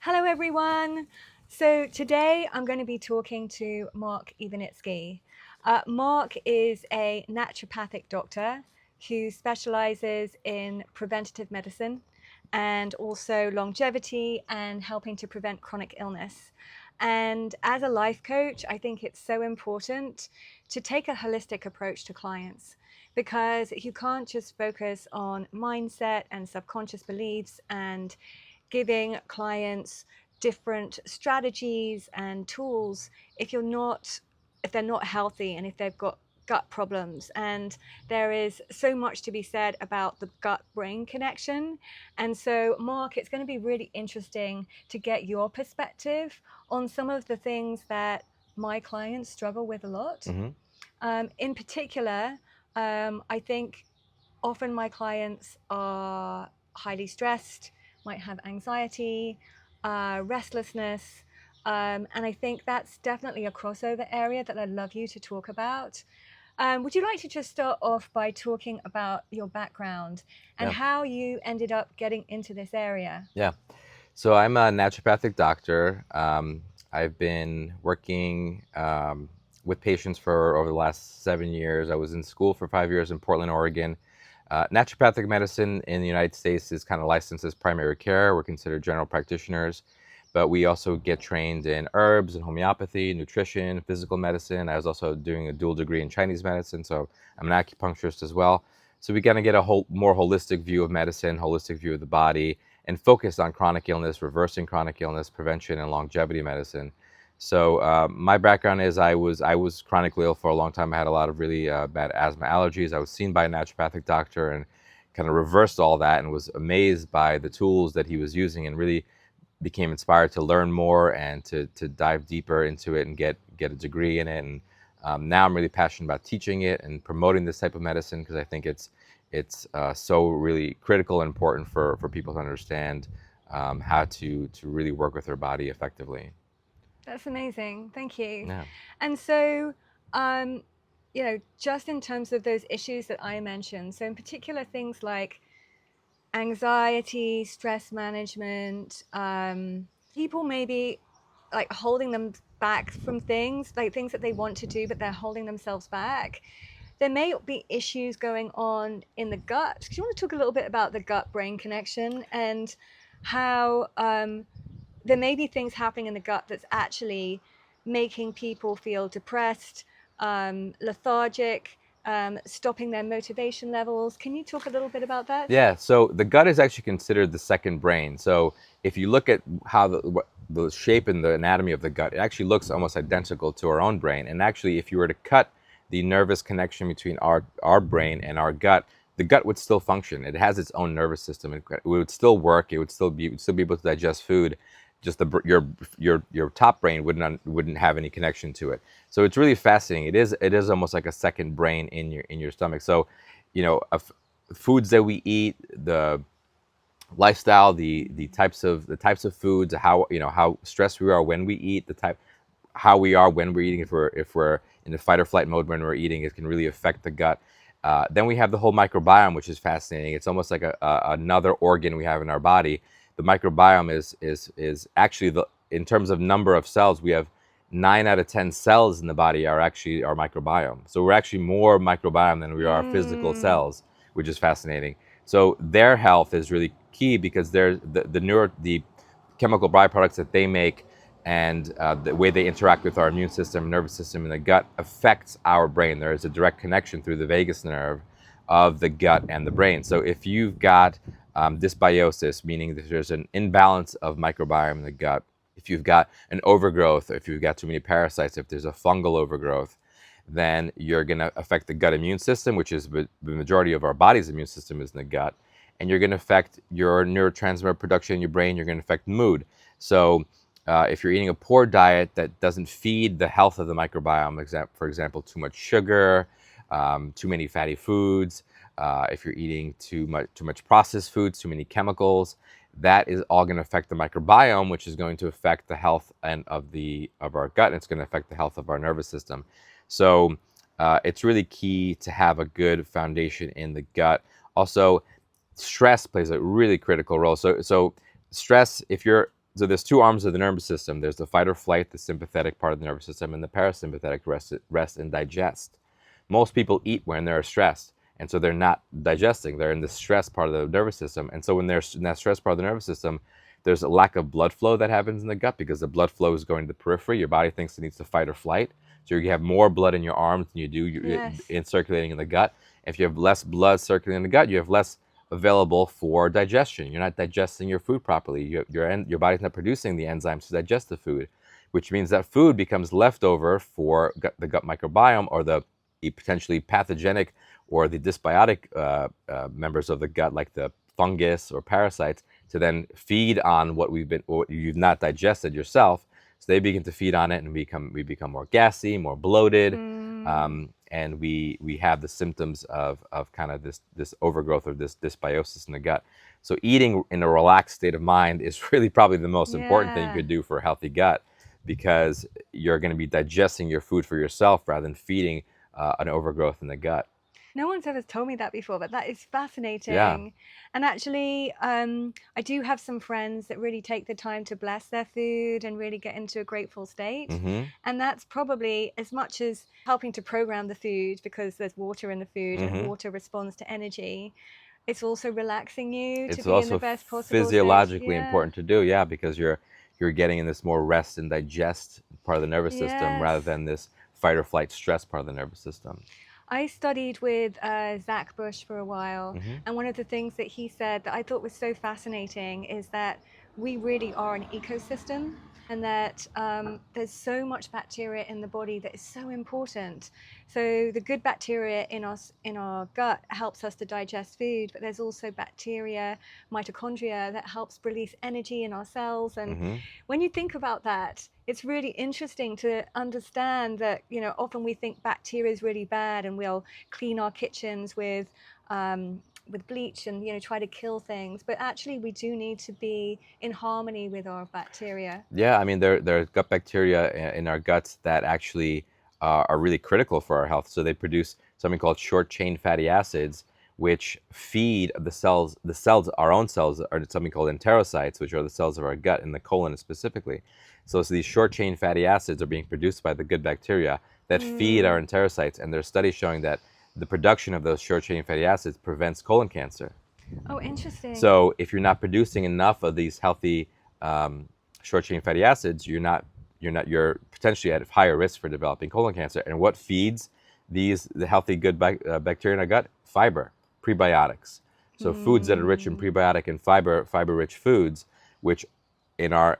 Hello, everyone. So today I'm going to be talking to Mark Iwanicki. Mark is a naturopathic doctor who specializes in preventative medicine and also longevity and helping to prevent chronic illness. And as a life coach, I think it's so important to take a holistic approach to clients because you can't just focus on mindset and subconscious beliefs and giving clients different strategies and tools if they're not healthy and if they've got gut problems. And there is so much to be said about the gut brain connection. And so, Mark, it's going to be really interesting to get your perspective on some of the things that my clients struggle with a lot. In particular, I think often my clients are highly stressed, might have anxiety, restlessness. And I think that's definitely a crossover area that I'd love you to talk about. Would you like to just start off by talking about your background and Yeah. how you ended up getting into this area? Yeah. So I'm a naturopathic doctor. I've been working with patients for over the last 7 years. I was in school for 5 years in Portland, Oregon. Naturopathic medicine in the United States is kind of licensed as primary care. We're considered general practitioners, but we also get trained in herbs and homeopathy, nutrition, physical medicine. I was also doing a dual degree in Chinese medicine, so I'm an acupuncturist as well. So we kind of get a more holistic view of medicine, holistic view of the body, and focus on chronic illness, reversing chronic illness, prevention, and longevity medicine. So my background is I was chronically ill for a long time. I had a lot of really bad asthma allergies. I was seen by a naturopathic doctor and kind of reversed all that and was amazed by the tools that he was using and really became inspired to learn more and to dive deeper into it and get a degree in it. And now I'm really passionate about teaching it and promoting this type of medicine because I think it's so really critical and important for people to understand how to really work with their body effectively. That's amazing. Thank you. Yeah. And so, um, just in terms of those issues that I mentioned, so in particular, things like anxiety, stress management, people maybe like holding them back from things, like things that they want to do, but they're holding themselves back. There may be issues going on in the gut. Do you want to talk a little bit about the gut brain connection and how there may be things happening in the gut that's actually making people feel depressed, lethargic, stopping their motivation levels? Can you talk a little bit about that? Yeah, so the gut is actually considered the second brain. So if you look at how the shape and the anatomy of the gut, it actually looks almost identical to our own brain. And actually, if you were to cut the nervous connection between our brain and our gut, the gut would still function. It has its own nervous system. It would still work. It would still be able to digest food. Just your top brain wouldn't have any connection to it. So it's really fascinating. It is almost like a second brain in your stomach. So, you know, foods that we eat, the lifestyle, the types of foods, how stressed we are when we eat, how we are when we're eating. If we're in the fight or flight mode when we're eating, it can really affect the gut. Then we have the whole microbiome, which is fascinating. It's almost like another organ we have in our body. The microbiome is actually in terms of number of cells, we have 9 out of 10 cells in the body are actually our microbiome. So we're actually more microbiome than we are physical Mm, cells, which is fascinating. So their health is really key because the chemical byproducts that they make and the way they interact with our immune system, nervous system, and the gut affects our brain. There is a direct connection through the vagus nerve of the gut and the brain. So if you've got dysbiosis, meaning that there's an imbalance of microbiome in the gut, if you've got an overgrowth, if you've got too many parasites, if there's a fungal overgrowth, then you're going to affect the gut immune system, which is the majority of our body's immune system is in the gut. And you're going to affect your neurotransmitter production in your brain. You're going to affect mood. So if you're eating a poor diet that doesn't feed the health of the microbiome, for example, too much sugar, too many fatty foods, if you're eating too much processed foods, too many chemicals, that is all going to affect the microbiome, which is going to affect the health of our gut, and it's going to affect the health of our nervous system. So it's really key to have a good foundation in the gut. Also, stress plays a really critical role. So stress, if you're So there's two arms of the nervous system. There's the fight or flight, the sympathetic part of the nervous system, and the parasympathetic, rest and digest. Most people eat when they're stressed, and so they're not digesting. They're in the stress part of the nervous system, and so when they're in that stress part of the nervous system, there's a lack of blood flow that happens in the gut because the blood flow is going to the periphery. Your body thinks it needs to fight or flight, so you have more blood in your arms than you do Yes. in circulating in the gut. If you have less blood circulating in the gut, you have less available for digestion. You're not digesting your food properly. Your body's not producing the enzymes to digest the food, which means that food becomes leftover for the gut microbiome, or the potentially pathogenic or the dysbiotic members of the gut, like the fungus or parasites, to then feed on what you've not digested yourself. So they begin to feed on it, and we become more gassy, more bloated, and we have the symptoms of kind of this overgrowth or this dysbiosis in the gut. So eating in a relaxed state of mind is really probably the most important thing you Yeah. could do for a healthy gut, because you're going to be digesting your food for yourself rather than feeding an overgrowth in the gut. No one's ever told me that before, but that is fascinating. Yeah. And actually, I do have some friends that really take the time to bless their food and really get into a grateful state. Mm-hmm. And that's probably as much as helping to program the food, because there's water in the food and water responds to energy. It's also relaxing you to It's be in also the best possible state. physiologically Yeah. important to do, yeah, because you're getting in this more rest and digest part of the nervous system rather Yes. than this fight or flight stress part of the nervous system. I studied with Zach Bush for a while, Mm-hmm. and one of the things that he said that I thought was so fascinating is that we really are an ecosystem, and that there's so much bacteria in the body that is so important. So the good bacteria in us, in our gut, helps us to digest food, but there's also bacteria, mitochondria, that helps release energy in our cells. And when you think about that, it's really interesting to understand that, you know, often we think bacteria is really bad, and we'll clean our kitchens with bleach and, you know, try to kill things. But actually, we do need to be in harmony with our bacteria. Yeah, I mean, there are gut bacteria in our guts that actually are really critical for our health. So they produce something called short chain fatty acids, which feed the cells. Our own cells, are something called enterocytes, which are the cells of our gut in the colon specifically. So these short chain fatty acids are being produced by the good bacteria that feed our enterocytes, and there's studies showing that the production of those short chain fatty acids prevents colon cancer. Oh, interesting. So if you're not producing enough of these healthy short chain fatty acids, you're potentially at higher risk for developing colon cancer. And what feeds the healthy good bacteria in our gut? Fiber, prebiotics. So foods that are rich in prebiotic and fiber-rich foods, which in our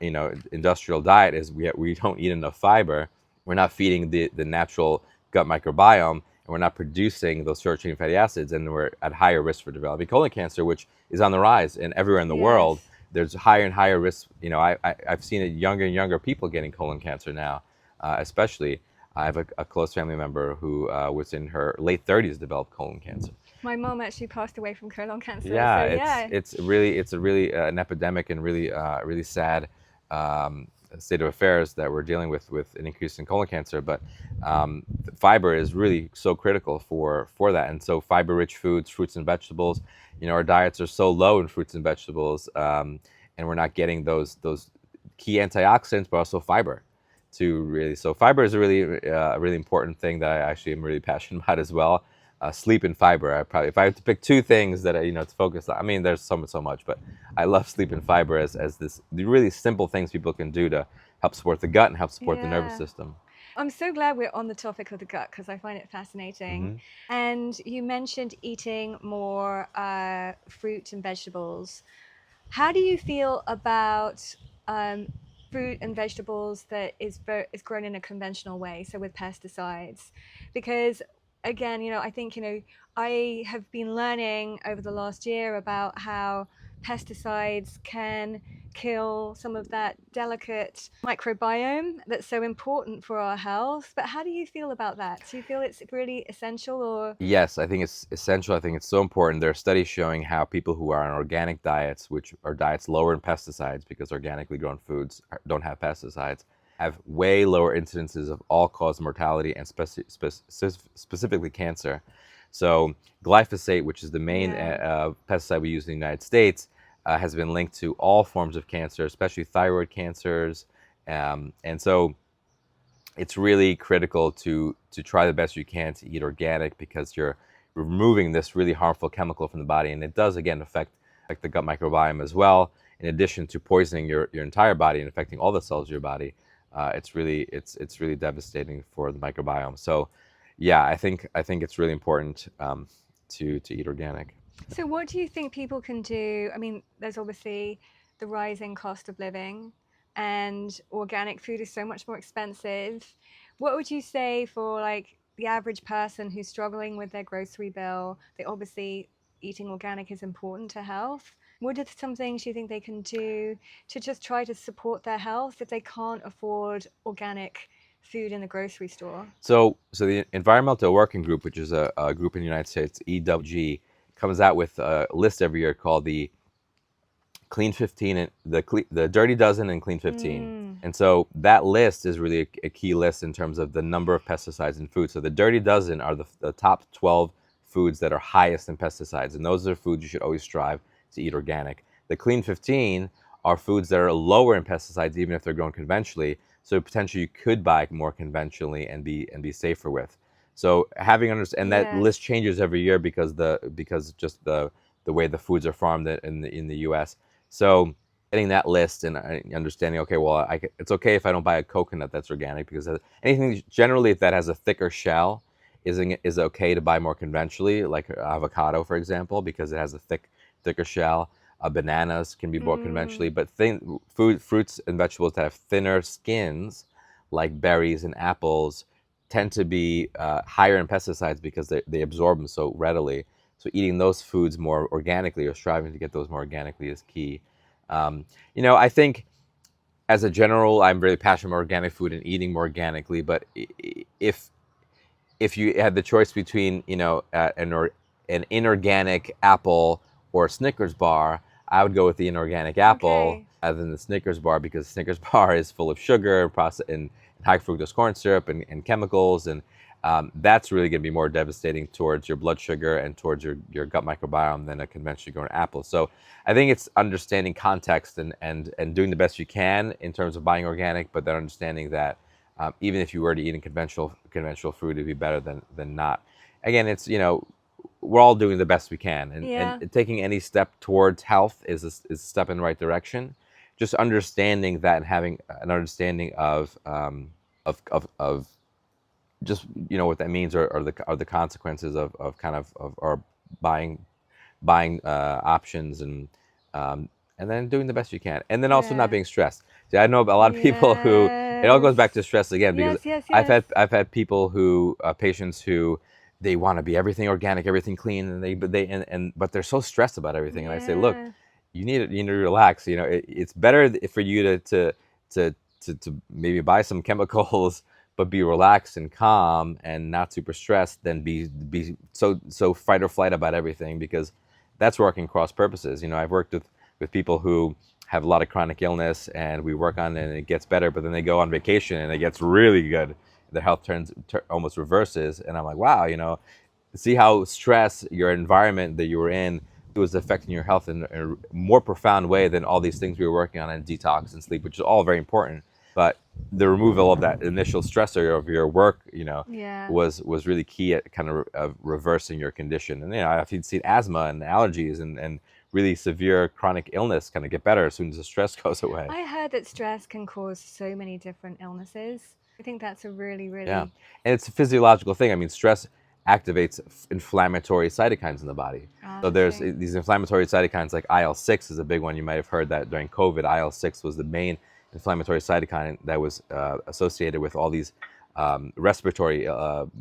industrial diet is we don't eat enough fiber. We're not feeding the natural gut microbiome, and we're not producing those short chain fatty acids, and we're at higher risk for developing colon cancer, which is on the rise and everywhere in the world. There's higher and higher risk. You know, I've seen it younger and younger people getting colon cancer now, especially. I have a close family member who was in her late 30s developed colon cancer. My mom actually passed away from colon cancer. Yeah, So, it's really an epidemic and really sad state of affairs that we're dealing with an increase in colon cancer. But fiber is really so critical for that. And so fiber-rich foods, fruits and vegetables. You know, our diets are so low in fruits and vegetables, and we're not getting those key antioxidants, but also fiber. So fiber is a really important thing that I actually am really passionate about as well. Sleep and fiber. If I had to pick two things that to focus on, I mean, there's so much, but I love sleep and fiber as the really simple things people can do to help support the gut and help support the nervous system. I'm so glad we're on the topic of the gut, because I find it fascinating. And you mentioned eating more fruit and vegetables. How do you feel about fruit and vegetables that is grown in a conventional way, so with pesticides? Because again, you know, I think, you know, I have been learning over the last year about how pesticides can kill some of that delicate microbiome that's so important for our health. But how do you feel about that? Do you feel it's really essential, or? Yes, I think it's essential. I think it's so important. There are studies showing how people who are on organic diets, which are diets lower in pesticides because organically grown foods don't have pesticides, have way lower incidences of all-cause mortality and specifically cancer. So glyphosate, which is the main pesticide we use in the United States, has been linked to all forms of cancer, especially thyroid cancers. And so it's really critical to try the best you can to eat organic, because you're removing this really harmful chemical from the body, and it does again affect the gut microbiome as well. In addition to poisoning your entire body and affecting all the cells of your body, it's really devastating for the microbiome. So, yeah, I think it's really important to eat organic. So, what do you think people can do? I mean, there's obviously the rising cost of living, and organic food is so much more expensive. What would you say for like the average person who's struggling with their grocery bill? They obviously eating organic is important to health. What are some things you think they can do to just try to support their health if they can't afford organic food in the grocery store? So the Environmental Working Group, which is a group in the United States, EWG, comes out with a list every year called the Clean 15 and the Dirty Dozen and Clean 15. And so that list is really a key list in terms of the number of pesticides in food. So the Dirty Dozen are the top 12 foods that are highest in pesticides, and those are foods you should always strive to eat organic. The Clean 15 are foods that are lower in pesticides, even if they're grown conventionally. So potentially you could buy more conventionally and be safer with. So and that Yes. list changes every year because just the way the foods are farmed in the U.S. So getting that list and understanding, okay, well, it's okay if I don't buy a coconut that's organic, because anything generally that has a thicker shell is okay to buy more conventionally, like avocado, for example, because it has a thicker shell. Bananas can be bought conventionally, but fruits and vegetables that have thinner skins, like berries and apples, tend to be higher in pesticides because they absorb them so readily. So eating those foods more organically, or striving to get those more organically, is key. I think as a general, I'm really passionate about organic food and eating more organically. But if you had the choice between an inorganic apple or a Snickers bar, I would go with the inorganic apple Okay. rather than the Snickers bar, because the Snickers bar is full of sugar and high fructose corn syrup and chemicals, and that's really going to be more devastating towards your blood sugar and towards your gut microbiome than a conventionally grown apple. So I think it's understanding context and doing the best you can in terms of buying organic, but then understanding that even if you were to eat conventional food, it'd be better than not. Again, it's we're all doing the best we can, Yeah. and taking any step towards health is a step in the right direction. Just understanding that and having an understanding of just what that means, or the consequences of our buying options, and then doing the best you can, and then also not Yeah. being stressed. See, I know a lot of people who, it all Yes. goes back to stress again, because Yes, yes, I've yes. had people who patients who, they want to be everything organic, everything clean, but they're so stressed about everything, and I say, look, Yeah. you need to relax. It's better for you to maybe buy some chemicals, but be relaxed and calm and not super stressed, than be so fight or flight about everything, because that's working cross purposes. I've worked with people who have a lot of chronic illness, and we work on it and it gets better, but then they go on vacation and it gets really good. Their health almost reverses, and I'm like, wow, see how stress, your environment that you were in, was affecting your health in a more profound way than all these things we were working on in detox and sleep, which is all very important. But the removal of that initial stressor of your work, Yeah. was really key at kind of reversing your condition. And if you'd seen asthma and allergies and really severe chronic illness kind of get better as soon as the stress goes away. I heard that stress can cause so many different illnesses. I think that's a really, Yeah, really and it's a physiological thing. I mean, stress activates inflammatory cytokines in the body. So I there's see. these inflammatory cytokines, like IL-6 is a big one. You might have heard that during COVID, IL-6 was the main inflammatory cytokine that was associated with all these respiratory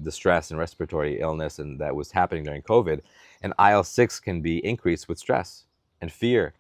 distress and respiratory illness, and that was happening during COVID. And IL-6 can be increased with stress and fear.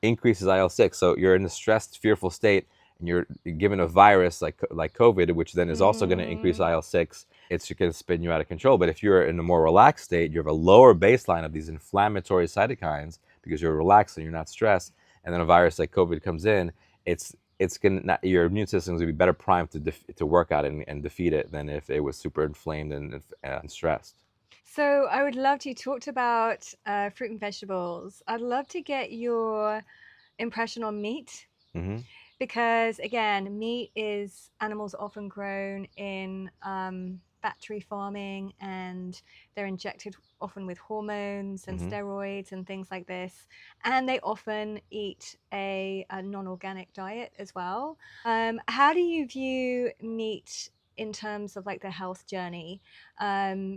Increases IL-6. So you're in a stressed, fearful state, and you're given a virus like COVID, which then is also going to increase IL-6. It's going to spin you out of control. But if you're in a more relaxed state, you have a lower baseline of these inflammatory cytokines because you're relaxed and you're not stressed. And then a virus like COVID comes in, it's going your immune system is going to be better primed to work out and defeat it than if it was super inflamed and stressed. So I would love to. You talked about fruit and vegetables. I'd love to get your impression on meat Hmm. because, again, meat is animals often grown in factory farming, and they're injected often with hormones and Hmm. steroids and things like this. And they often eat a non-organic diet as well. How do you view meat in terms of like the health journey?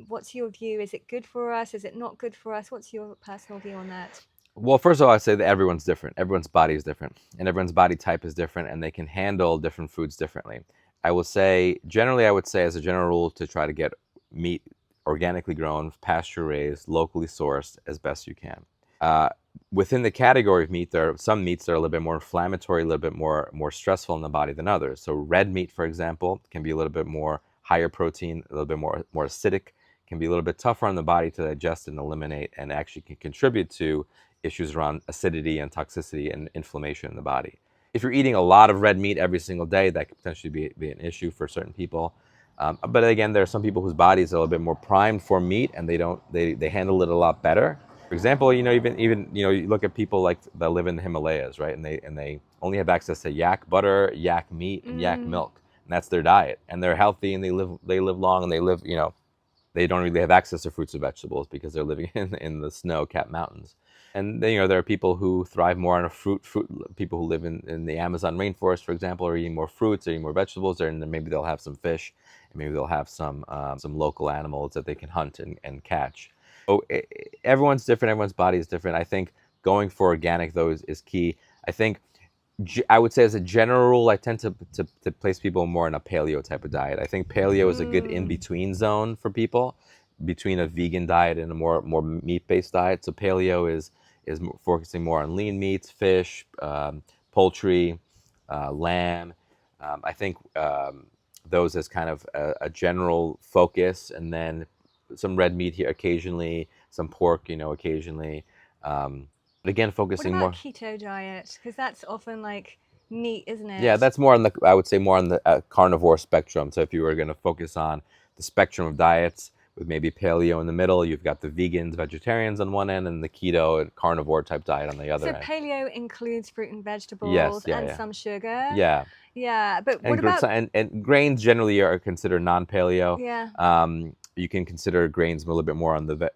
What's your view? Is it good for us? Is it not good for us? What's your personal view on that? Well, first of all, I say that everyone's different. Everyone's body is different, and everyone's body type is different, and they can handle different foods differently. I will say, generally, I would say as a general rule to try to get meat organically grown, pasture raised, locally sourced as best you can. Uh, Within the category of meat, there are some meats that are a little bit more inflammatory, a little bit more stressful in the body than others. So red meat, for example, can be a little bit more higher protein, a little bit more acidic, can be a little bit tougher on the body to digest and eliminate, and actually can contribute to issues around acidity and toxicity and inflammation in the body. If you're eating a lot of red meat every single day, that could potentially be an issue for certain people. But again, there are some people whose bodies are a little bit more primed for meat, and they handle it a lot better. For example, even you look at people like that live in the Himalayas, right? And they only have access to yak butter, yak meat, and yak Mm. milk, and that's their diet. And they're healthy, and they live long, and they don't really have access to fruits and vegetables because they're living in the snow-capped mountains. And then, there are people who thrive more on a fruit. People who live in the Amazon rainforest, for example, are eating more fruits, are eating more vegetables, and then maybe they'll have some fish, and maybe they'll have some local animals that they can hunt and catch. So everyone's different. Everyone's body is different. I think going for organic though is key. I think I would say as a general rule, I tend to place people more in a paleo type of diet. I think paleo is a good in Mm. between zone for people, between a vegan diet and a more meat based diet. So paleo is focusing more on lean meats, fish, poultry, lamb. I think those as kind of a general focus, and then some red meat here occasionally, some pork, occasionally. But again, What focusing about more. keto diet? Because that's often like meat, isn't Yeah, it? that's more on the, I would say more on the carnivore spectrum. So if you were going to focus on the spectrum of diets with maybe paleo in the middle, you've got the vegans, vegetarians on one end, and the keto and carnivore type diet on the So other end. paleo includes fruit and Yes, vegetables yeah, and yeah, some sugar. yeah. Yeah, but what And about, and grains generally are considered non-paleo. yeah. You can consider grains a little bit more on the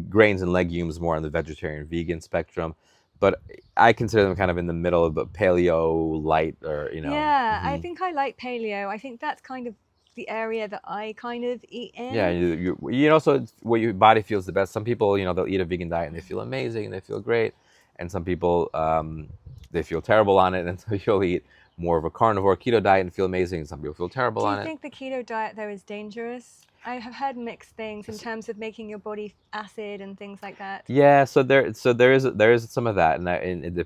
grains and legumes more on the vegetarian vegan spectrum, but I consider them kind of in the middle of the paleo light, or Yeah, I mhm. think I like paleo. I think that's kind of the area that I kind of eat Yeah, in. also it's what your body feels the best. Some people, they'll eat a vegan diet and they feel amazing and they feel great, and some people they feel terrible on it, and so you'll eat more of a carnivore keto diet and feel amazing, and some people feel terrible Do you on it. think the keto diet though is dangerous? I have heard mixed things in terms of making your body acid and things like that. Yeah, so there is some of that, and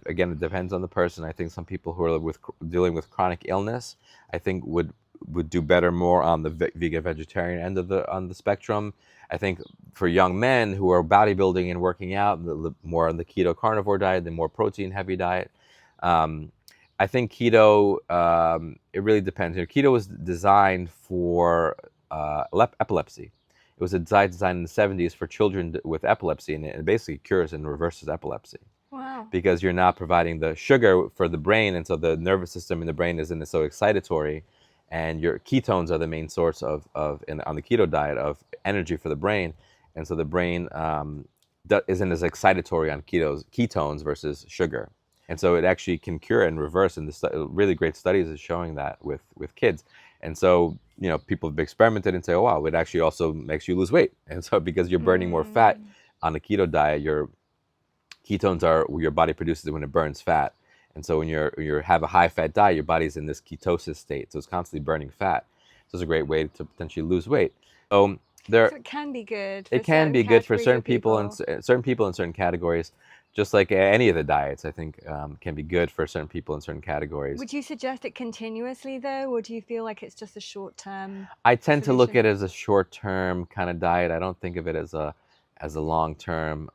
again, it depends on the person. I think some people who are dealing with chronic illness, I think would do better more on the vegan vegetarian end of the spectrum. I think for young men who are bodybuilding and working out, more on the keto carnivore diet, the more protein heavy diet. Um, I think keto, it really depends. Keto was designed for epilepsy. It was a diet designed in the 70s for children with epilepsy, and it basically cures and reverses epilepsy Wow. because you're not providing the sugar for the brain, and so the nervous system in the brain isn't so excitatory, and your ketones are the main source on the keto diet of energy for the brain, and so the brain isn't as excitatory on ketones versus sugar, and so it actually can cure and reverse. And really great studies is showing that with kids, and so people have experimented and say, oh wow, it actually also makes you lose weight, and so because you're burning more fat Mm. on a keto diet, your ketones are what your body produces when it burns fat. And so when you have a high fat diet, your body's in this ketosis state, so it's constantly burning fat. So it's a great way to potentially lose weight. So there, So it can be good for it can certain be good for categories certain of people and people. certain people in certain categories, just like any of the diets. I think can be good for certain people in certain categories. Would you suggest it continuously though, or do you feel like it's just a short-term I tend to look solution? at it as a short-term kind of diet. I don't think of it as a long-term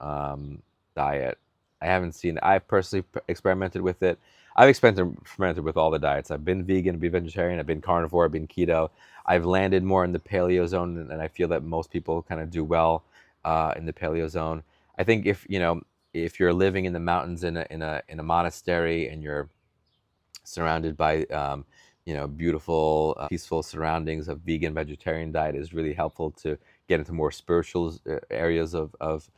diet. I haven't seen. I've personally experimented with it. I've experimented with all the diets. I've been vegan, been vegetarian, I've been carnivore, I've been keto. I've landed more in the paleo zone, and I feel that most people kind of do well. in the paleo zone. I think if you're living in the mountains in a monastery and you're surrounded by beautiful, peaceful surroundings, a vegan vegetarian diet is really helpful to get into more spiritual areas of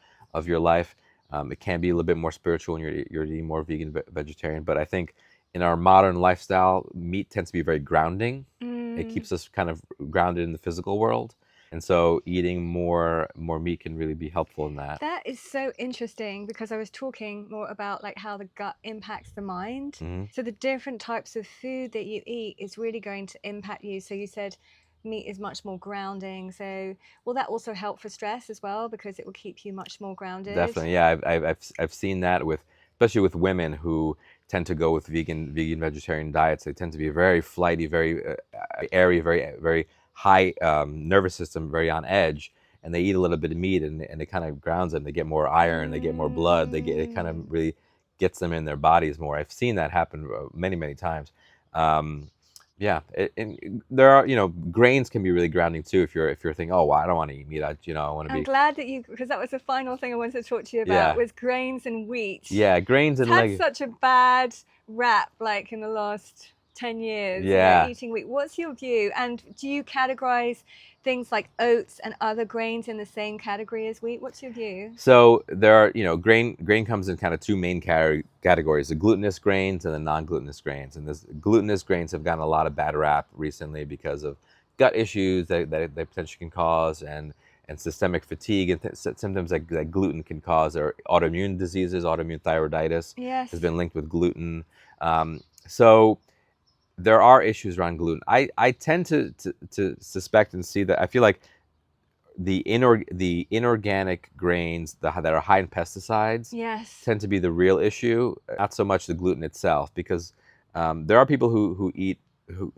your life. It can be a little bit more spiritual when you're eating more vegan vegetarian, but I think in our modern lifestyle, meat tends to be very grounding. It keeps us kind of grounded in the physical world. And so eating more meat can really be helpful in that. That is so interesting, because I was talking more about like how the gut impacts the mind. Hmm. So the different types of food that you eat is really going to impact you. So you said meat is much more grounding. So will that also help for stress as well, because it will keep you much more grounded? Definitely, yeah. I've seen that with, especially with women who tend to go with vegan vegetarian diets. They tend to be very flighty, very airy, very high nervous system, very on edge, and they eat a little bit of meat, and it kind of grounds them. They get more iron, they get more blood. It kind of really gets them in their bodies more. I've seen that happen many times. Um, yeah, and there are, grains can be really grounding too. If you're thinking, oh, well, I don't want to eat meat. I want to I'm be. glad that because that was the final thing I wanted to talk to you about, Yeah. was grains and wheat. Yeah, grains It's and had such a bad rap, like in the last 10 years, Yeah. eating wheat. What's your view? And do you categorize things like oats and other grains in the same category as wheat? What's your view? So there are, grain comes in kind of two main categories: the glutinous grains and the non-glutinous grains. And this glutinous grains have gotten a lot of bad rap recently because of gut issues that they potentially can cause, and systemic fatigue and symptoms that gluten can cause, or autoimmune diseases. Autoimmune thyroiditis Yes. has been linked with gluten. So there are issues around gluten. I tend to suspect and see that. I feel like the inorganic grains that are high in pesticides Yes. tend to be the real issue, not so much the gluten itself, because there are people who eat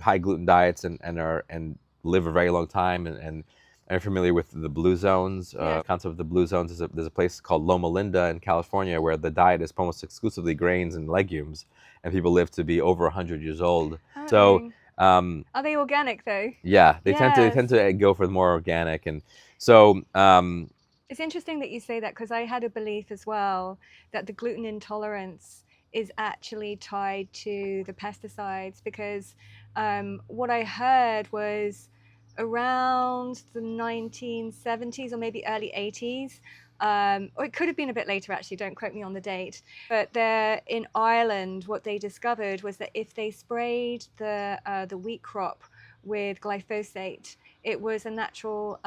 high gluten diets and live a very long time, and are familiar with the blue zones. Yes. Concept of the blue zones is there's a place called Loma Linda in California where the diet is almost exclusively grains and legumes, and people live to be over 100 years old. So are they organic though? yeah, they tend to go for the more organic, and so it's interesting that you say that, because I had a belief as well that the gluten intolerance is actually tied to the pesticides, because what I heard was around the 1970s or maybe early 80s, or it could have been a bit later actually, don't quote me on the date, but there in Ireland what they discovered was that if they sprayed the wheat crop with glyphosate, it was a natural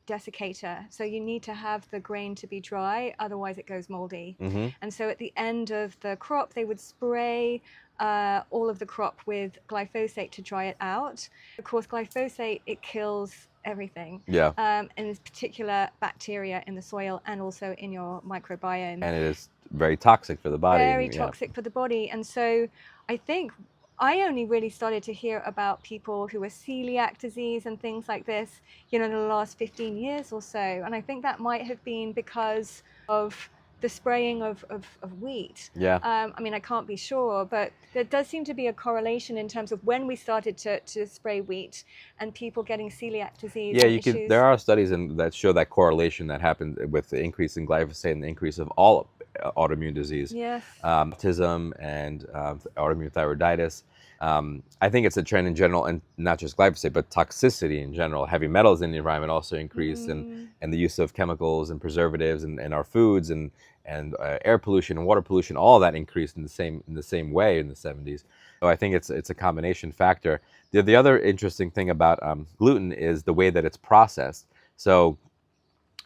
desiccator. So you need to have the grain to be dry, otherwise it goes moldy. mm-hmm. And so at the end of the crop, they would spray all of the crop with glyphosate to dry it out. Of course, glyphosate, it kills everything. Yeah. And in particular bacteria in the soil and also in your microbiome. And it is very toxic for the body. Very toxic for the body. And so I think I only really started to hear about people who were celiac disease and things like this, in the last 15 years or so. And I think that might have been because of the spraying of wheat. Yeah. I mean, I can't be sure, but there does seem to be a correlation in terms of when we started to spray wheat and people getting celiac disease. Yeah, there are studies that show that correlation that happened with the increase in glyphosate and the increase of all autoimmune disease. Yes. Autism and autoimmune thyroiditis. I think it's a trend in general, and not just glyphosate, but toxicity in general. Heavy metals in the environment also increased, and the use of chemicals and preservatives in our foods, and air pollution and water pollution, all of that increased in the same way in the 70s. So I think it's a combination factor. The other interesting thing about gluten is the way that it's processed. So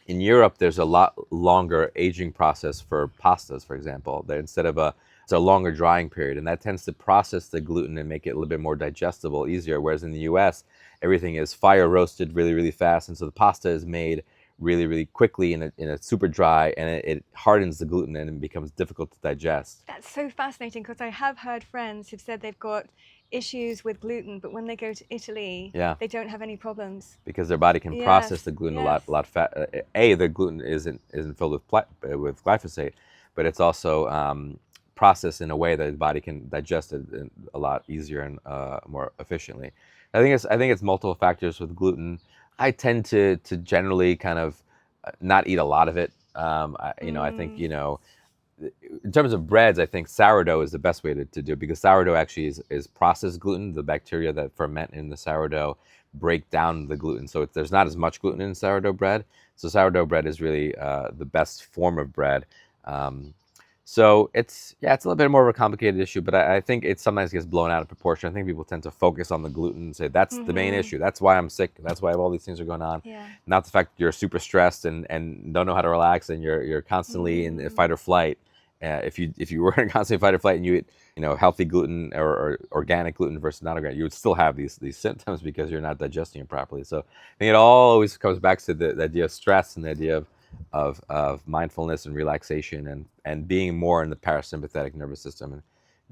in Europe, there's a lot longer aging process for pastas, for example. Instead of it's a longer drying period, and that tends to process the gluten and make it a little bit more digestible, easier. Whereas in the U.S., everything is fire roasted really, really fast, and so the pasta is made really, really quickly in a super dry, and it hardens the gluten and it becomes difficult to digest. That's so fascinating, because I have heard friends who've said they've got issues with gluten, but when they go to Italy, they don't have any problems because their body can process the gluten a lot fast. The gluten isn't filled with glyphosate, but it's also processed in a way that the body can digest it a lot easier and more efficiently. I think it's multiple factors with gluten. I tend to generally kind of not eat a lot of it. I think, in terms of breads, I think sourdough is the best way to do it, because sourdough actually is processed gluten. The bacteria that ferment in the sourdough break down the gluten. So there's not as much gluten in sourdough bread. So sourdough bread is really the best form of bread. Um, so it's a little bit more of a complicated issue, but I think it sometimes gets blown out of proportion. I think people tend to focus on the gluten and say that's the main issue. That's why I'm sick. That's why all these things are going on. Yeah. Not the fact that you're super stressed and don't know how to relax and you're constantly in fight or flight. If you were in constant fight or flight and you eat healthy gluten or organic gluten versus not organic, you would still have these symptoms because you're not digesting it properly. So I think it all always comes back to the idea of stress and the idea of mindfulness and relaxation and being more in the parasympathetic nervous system and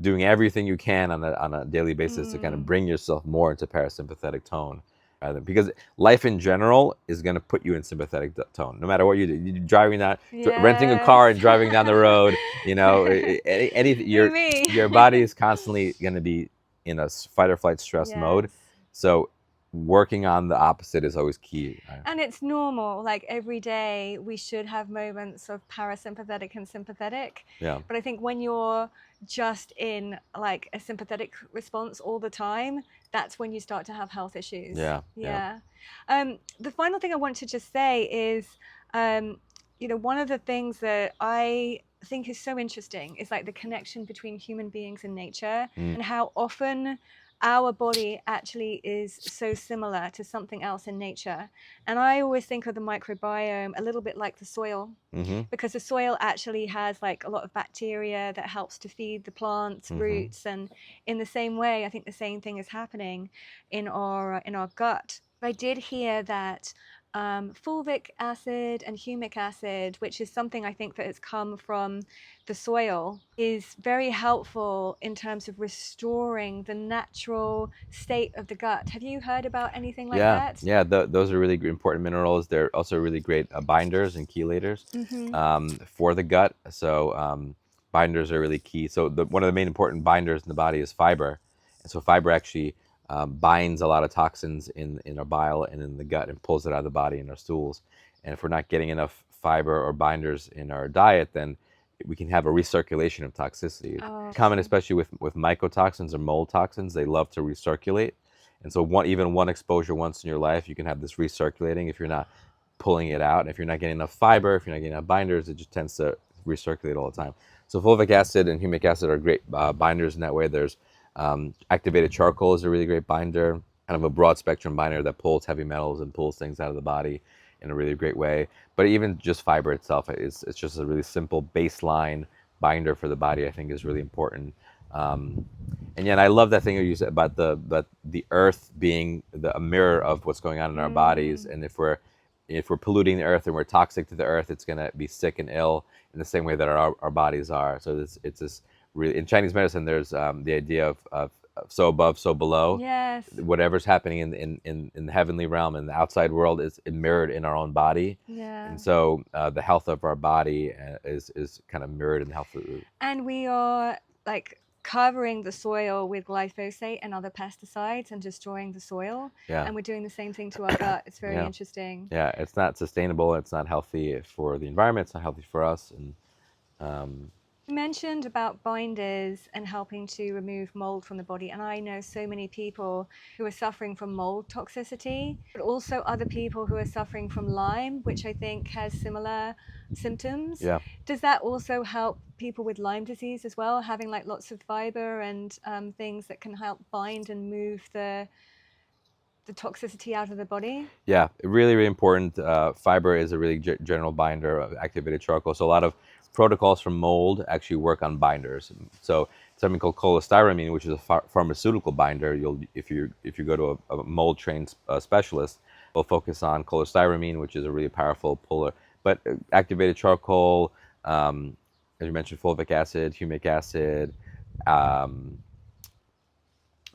doing everything you can on a daily basis to kind of bring yourself more into parasympathetic tone. Because life in general is going to put you in sympathetic tone, no matter what you do. You're driving down, renting a car and driving down the road, your body is constantly going to be in a fight or flight stress mode. So working on the opposite is always key. And it's normal. Like every day, we should have moments of parasympathetic and sympathetic. Yeah. But I think when you're just in like a sympathetic response all the time, that's when you start to have health issues. Yeah. The final thing I want to just say is, one of the things that I think is so interesting is like the connection between human beings and nature, and how often our body actually is so similar to something else in nature. And I always think of the microbiome a little bit like the soil, because the soil actually has like a lot of bacteria that helps to feed the plant's roots. And in the same way, I think the same thing is happening in our gut. I did hear that fulvic acid and humic acid, which is something I think that has come from the soil, is very helpful in terms of restoring the natural state of the gut. Have you heard about anything like that? Yeah, those are really important minerals. They're also really great binders and chelators for the gut. So binders are really key. So one of the main important binders in the body is fiber. And so fiber actually binds a lot of toxins in our bile and in the gut and pulls it out of the body in our stools. And if we're not getting enough fiber or binders in our diet, then we can have a recirculation of toxicity. Common, especially with mycotoxins or mold toxins, they love to recirculate. And so even one exposure once in your life, you can have this recirculating if you're not pulling it out. And if you're not getting enough fiber, if you're not getting enough binders, it just tends to recirculate all the time. So fulvic acid and humic acid are great binders in that way. There's activated charcoal is a really great binder, kind of a broad spectrum binder that pulls heavy metals and pulls things out of the body in a really great way. But even just fiber itself, it's just a really simple baseline binder for the body. I think is really important. And yet, I love that thing you said about the earth being a mirror of what's going on in our bodies. And if we're polluting the earth and we're toxic to the earth, it's going to be sick and ill in the same way that our bodies are. So it's this really, in Chinese medicine, there's the idea of so above, so below. Yes. Whatever's happening in the heavenly realm and the outside world is mirrored in our own body. Yeah. And so the health of our body is kind of mirrored in the health of the... And we are like covering the soil with glyphosate and other pesticides and destroying the soil. And we're doing the same thing to our gut. It's very interesting. Yeah, it's not sustainable. It's not healthy for the environment. It's not healthy for us. And you mentioned about binders and helping to remove mold from the body, and I know so many people who are suffering from mold toxicity, but also other people who are suffering from Lyme, which I think has similar symptoms. Yeah. Does that also help people with Lyme disease as well, having like lots of fiber and things that can help bind and move the toxicity out of the body? Yeah, really, really important. Fiber is a really general binder of activated charcoal. So a lot of protocols from mold actually work on binders. So something called cholestyramine, which is a pharmaceutical binder. If you go to a mold trained specialist, will focus on cholestyramine, which is a really powerful puller. But activated charcoal, as you mentioned, fulvic acid, humic acid.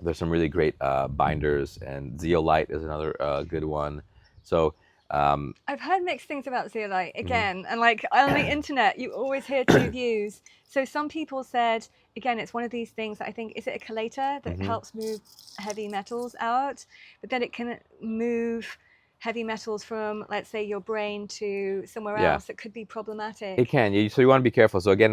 There's some really great binders, and zeolite is another good one. So I've heard mixed things about zeolite again, and like on the internet, you always hear two views. So some people said, again, it's one of these things that I think, is it a chelator that helps move heavy metals out, but then it can move heavy metals from, let's say, your brain to somewhere Yeah. else, it could be It problematic. can. So you want to be careful. So again,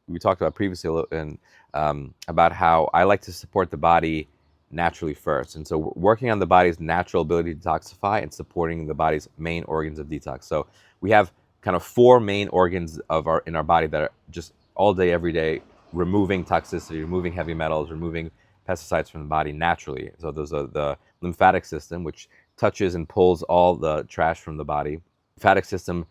we talked about previously and about how I like to support the body naturally first, and so working on the body's natural ability to detoxify and supporting the body's main organs of detox. So we have kind of four main organs in our body that are just all day, every day, removing toxicity, removing heavy metals, removing pesticides from the body naturally. So there's the lymphatic system, which touches and pulls all the trash from the body. Lymphatic system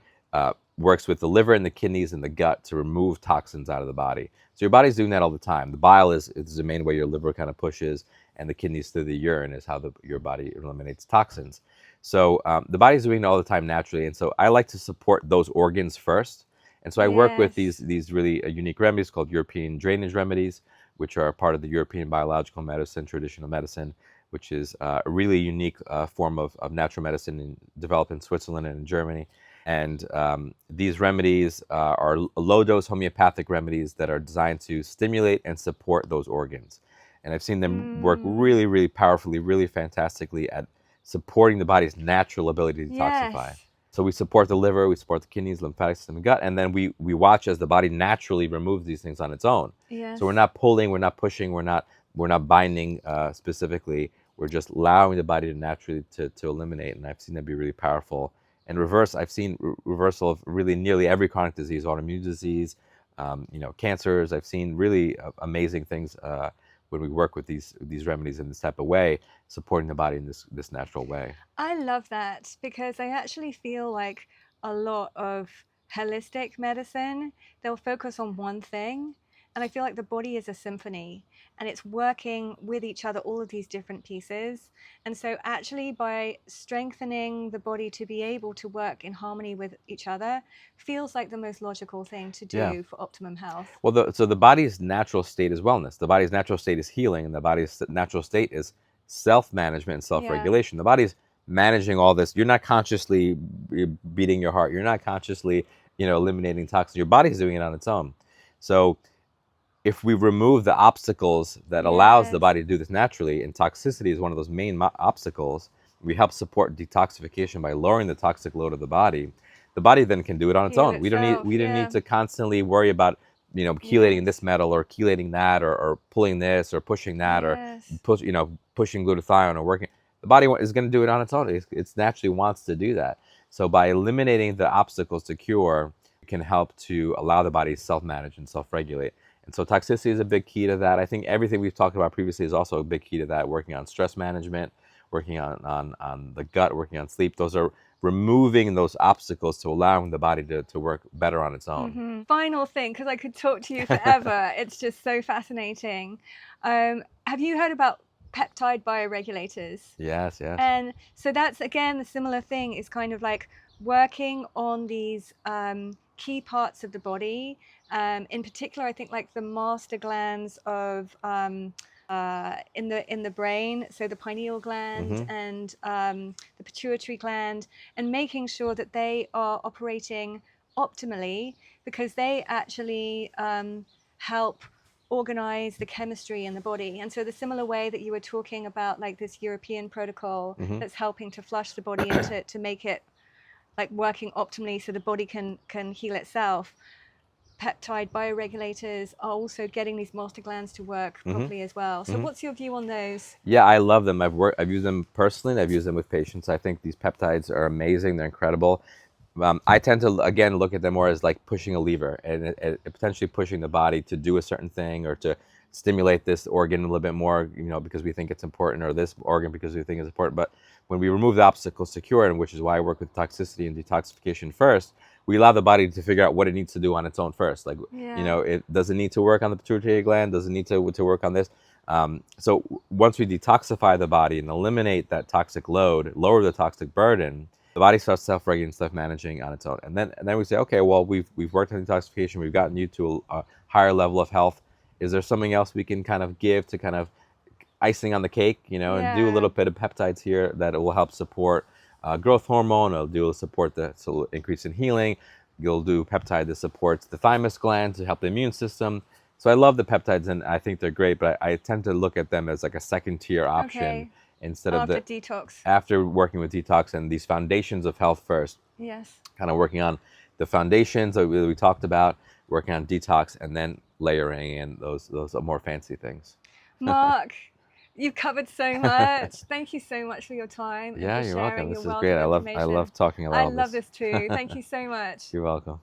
works with the liver and the kidneys and the gut to remove toxins out of the body. So your body's doing that all the time. The bile is the main way your liver kind of pushes, and the kidneys through the urine is how your body eliminates toxins. So the body's doing it all the time naturally, and so I like to support those organs first. And so I work with Yes. these really unique remedies called European drainage remedies, which are part of the European biological medicine, traditional medicine, which is a really unique form of natural medicine developed in Switzerland and in Germany. And these remedies are low-dose homeopathic remedies that are designed to stimulate and support those organs. And I've seen them work Mm. really, really powerfully, really fantastically at supporting the body's natural ability to detoxify. Yes. So we support the liver, we support the kidneys, lymphatic system, and gut, and then we watch as the body naturally removes these things on its own. Yes. So we're not pulling, we're not pushing, we're not binding specifically. We're just allowing the body to naturally to eliminate, and I've seen that be really powerful. And reverse, I've seen reversal of really nearly every chronic disease, autoimmune disease, cancers. I've seen really amazing things when we work with these remedies in this type of way, supporting the body in this natural way. I love that because I actually feel like a lot of holistic medicine, they'll focus on one thing. And I feel like the body is a symphony and it's working with each other, all of these different pieces. And so, actually, by strengthening the body to be able to work in harmony with each other, feels like the most logical thing to Yeah. do for optimum health. Well, so the body's natural state is wellness. The body's natural state is healing, and the body's natural state is self-management and self-regulation. The body's managing all this. You're not consciously beating your heart. You're not consciously, eliminating toxins. Your body's doing it on its own. So if we remove the obstacles that allows the body to do this naturally, and toxicity is one of those main obstacles, we help support detoxification by lowering the toxic load of the body. The body then can do it on its Heal own. We don't itself, need to constantly worry about chelating this metal or chelating that or pulling this or pushing that or Yes. pushing glutathione or working. The body is going to do it on its own. It naturally wants to do that. So by eliminating the obstacles to cure, it can help to allow the body to self-manage and self-regulate. And so toxicity is a big key to that. I think everything we've talked about previously is also a big key to that. Working on stress management, working on the gut, working on sleep. Those are removing those obstacles to allowing the body to work better on its own. Mm-hmm. Final thing, because I could talk to you forever. It's just so fascinating. Have you heard about peptide bioregulators? Yes, yes. And so that's, again, the similar thing is kind of like working on these key parts of the body. In particular, I think like the master glands of in the brain, so the pineal gland and the pituitary gland, and making sure that they are operating optimally because they actually help organize the chemistry in the body. And so the similar way that you were talking about like this European protocol that's helping to flush the body and to make it like working optimally so the body can heal itself, peptide bioregulators are also getting these master glands to work properly as well. So what's your view on those? Yeah, I love them. I've used them personally, and I've used them with patients. I think these peptides are amazing. They're incredible. I tend to, again, look at them more as like pushing a lever and potentially pushing the body to do a certain thing or to stimulate this organ a little bit more, because we think it's important, or this organ because we think it's important. But when we remove the obstacles to cure it, and which is why I work with toxicity and detoxification first, we allow the body to figure out what it needs to do on its own first. Like, it doesn't need to work on the pituitary gland, doesn't need to work on this. So once we detoxify the body and eliminate that toxic load, lower the toxic burden, the body starts self-regulating, self-managing on its own. And then we say, okay, well, we've worked on detoxification, we've gotten you to a higher level of health. Is there something else we can kind of give to kind of icing on the cake, and do a little bit of peptides here that will help support growth hormone, it'll support the increase in healing. You'll do peptide that supports the thymus gland to help the immune system. So I love the peptides and I think they're great, but I tend to look at them as like a second tier option instead of After the detox. after working with detox and these foundations of health first, Yes. kind of working on the foundations that we talked about, working on detox, and then layering in those more fancy things. Mark, you've covered so much. Thank you so much for your time and Yeah, for you're sharing welcome. your This is wealth great. of I information. love talking I about love this. this too. Thank you so much. You're welcome.